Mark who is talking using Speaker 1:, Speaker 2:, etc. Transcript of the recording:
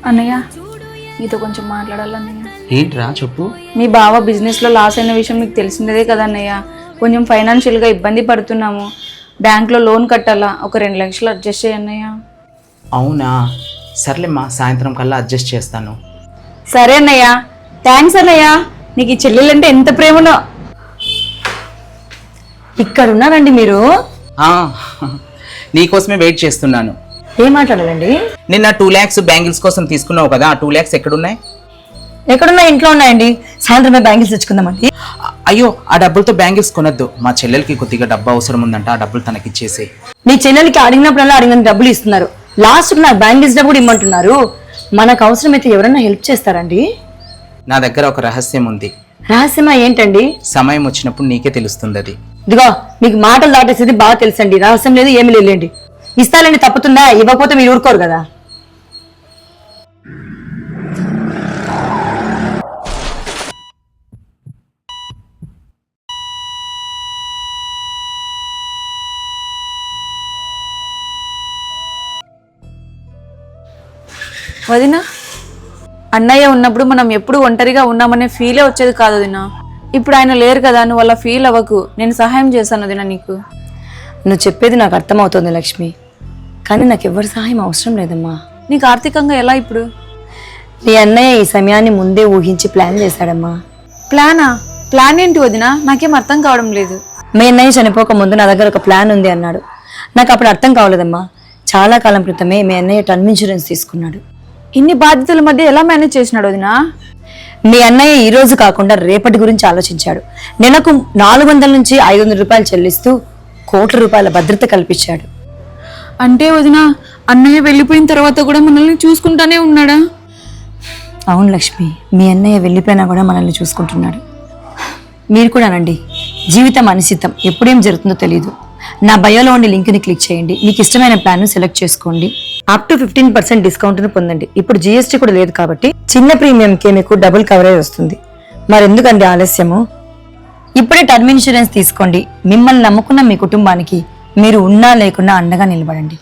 Speaker 1: అన్నయ్య మీతో కొంచెం మాట్లాడాలన్నయ్య.
Speaker 2: ఏంట్రా చెప్పు.
Speaker 1: మీ బావ బిజినెస్లో లాస్ అయిన విషయం మీకు తెలిసిందే కదా అన్నయ్య. కొంచెం ఫైనాన్షియల్గా ఇబ్బంది పడుతున్నాము. బ్యాంక్లో లోన్ కట్టాలా, ఒక 2 లక్షలు అడ్జస్ట్ చేయన్నయ్య.
Speaker 2: అవునా, సర్లేమ్మా, సాయంత్రం కల్లా అడ్జస్ట్ చేస్తాను.
Speaker 1: సరే అన్నయ్య, థ్యాంక్స్ అన్నయ్య. నీకు ఈ చెల్లెలంటే ఎంత ప్రేమనో.
Speaker 3: ఇక్కడ ఉన్నారండి మీరు?
Speaker 2: నీకోసమే వెయిట్ చేస్తున్నాను.
Speaker 3: ఏం మాట్లాడాలండి?
Speaker 2: నిన్న 2 lakhs బ్యాంగిల్స్ కోసం తీసుకున్నావు కదా, ఆ 2 lakhs ఎక్కడున్నాయి?
Speaker 3: ఎక్కడున్నా? ఇంట్లో ఉన్నాయండి. సాయంత్రమే బ్యాంగిల్స్ తెచ్చుకుందామండి.
Speaker 2: అయ్యో, ఆ డబ్బులతో బ్యాంగిల్స్ కొనొద్దు. మా చెల్లెలకి కొద్దిగా డబ్బు అవసరం ఉందంట, ఆ డబ్బులు తనకిచ్చేసి.
Speaker 3: మీ చెల్లెలకి అడిగినప్పుడల్లా అడిగిన డబ్బులు ఇస్తున్నారు. లాస్ట్ నాకు బ్యాంగిల్స్ డబ్బులు ఇమ్మంటున్నారు. మనకు అవసరమైతే ఎవరైనా హెల్ప్ చేస్తారండి?
Speaker 2: నా దగ్గర ఒక రహస్యం ఉంది.
Speaker 3: రహస్యమా? ఏంటండి?
Speaker 2: సమయం వచ్చినప్పుడు నీకే తెలుస్తుంది అది.
Speaker 3: ఇదిగో, మీకు మాటలు దాటేసేది బాగా తెలుసండి. రహస్యం లేదు, ఏమి లేదండి. ఇస్తానండి, తప్పుతుందా? ఇవ్వకపోతే మీరు ఊరుకోరు కదా.
Speaker 1: వదినా, అన్నయ్య ఉన్నప్పుడు మనం ఎప్పుడు ఒంటరిగా ఉన్నామనే ఫీలే వచ్చేది కాదు వదినా. ఇప్పుడు ఆయన లేరు కదా, నువ్వు అలా ఫీల్ అవ్వకు. నేను సహాయం చేశాను వదినా నీకు.
Speaker 3: నువ్వు చెప్పేది నాకు అర్థమవుతుంది లక్ష్మి, కానీ నాకు ఎవరి సహాయం అవసరం లేదమ్మా.
Speaker 1: నీకు ఆర్థికంగా ఎలా ఇప్పుడు?
Speaker 3: నీ అన్నయ్య ఈ సమయాన్ని ముందే ఊహించి ప్లాన్ చేశాడమ్మా.
Speaker 1: ప్లానా? ప్లాన్ ఏంటి వదినా? నాకేం అర్థం కావడం లేదు.
Speaker 3: మీ అన్నయ్య చనిపోక ముందు నా దగ్గర ఒక ప్లాన్ ఉంది అన్నాడు. నాకు అప్పుడు అర్థం కావలేదమ్మా. చాలా కాలం క్రితమే మీ అన్నయ్య టర్మ్ ఇన్సూరెన్స్ తీసుకున్నాడు.
Speaker 1: ఇన్ని బాధ్యతల మధ్య ఎలా మేనేజ్ చేసినాడు వదినా?
Speaker 3: మీ అన్నయ్య ఈ రోజు కాకుండా రేపటి గురించి ఆలోచించాడు. నెలకు 400 నుంచి 500 రూపాయలు చెల్లిస్తూ ₹1,00,00,000 భద్రత కల్పించాడు.
Speaker 1: అంటే వదినా, అన్నయ్య వెళ్ళిపోయిన తర్వాత కూడా మనల్ని చూసుకుంటానే ఉన్నాడా?
Speaker 3: అవును లక్ష్మి, మీ అన్నయ్య వెళ్ళిపోయినా కూడా మనల్ని చూసుకుంటున్నాడు. మీరు కూడా అనండి, జీవితం అనిశ్చితం, ఎప్పుడేం జరుగుతుందో తెలియదు. నా బయోలో ఉండే లింక్ని క్లిక్ చేయండి. మీకు ఇష్టమైన ప్లాన్ సెలెక్ట్ చేసుకోండి. అప్ టు 15% డిస్కౌంట్ను పొందండి. ఇప్పుడు GST కూడా లేదు కాబట్టి చిన్న ప్రీమియంకే మీకు డబుల్ కవరేజ్ వస్తుంది. మరెందుకండి ఆలస్యము? ఇప్పుడే టర్మ్ ఇన్సూరెన్స్ తీసుకోండి. మిమ్మల్ని నమ్ముకున్న మీ కుటుంబానికి మీరు ఉన్నా లేకున్నా అండగా నిలబడండి.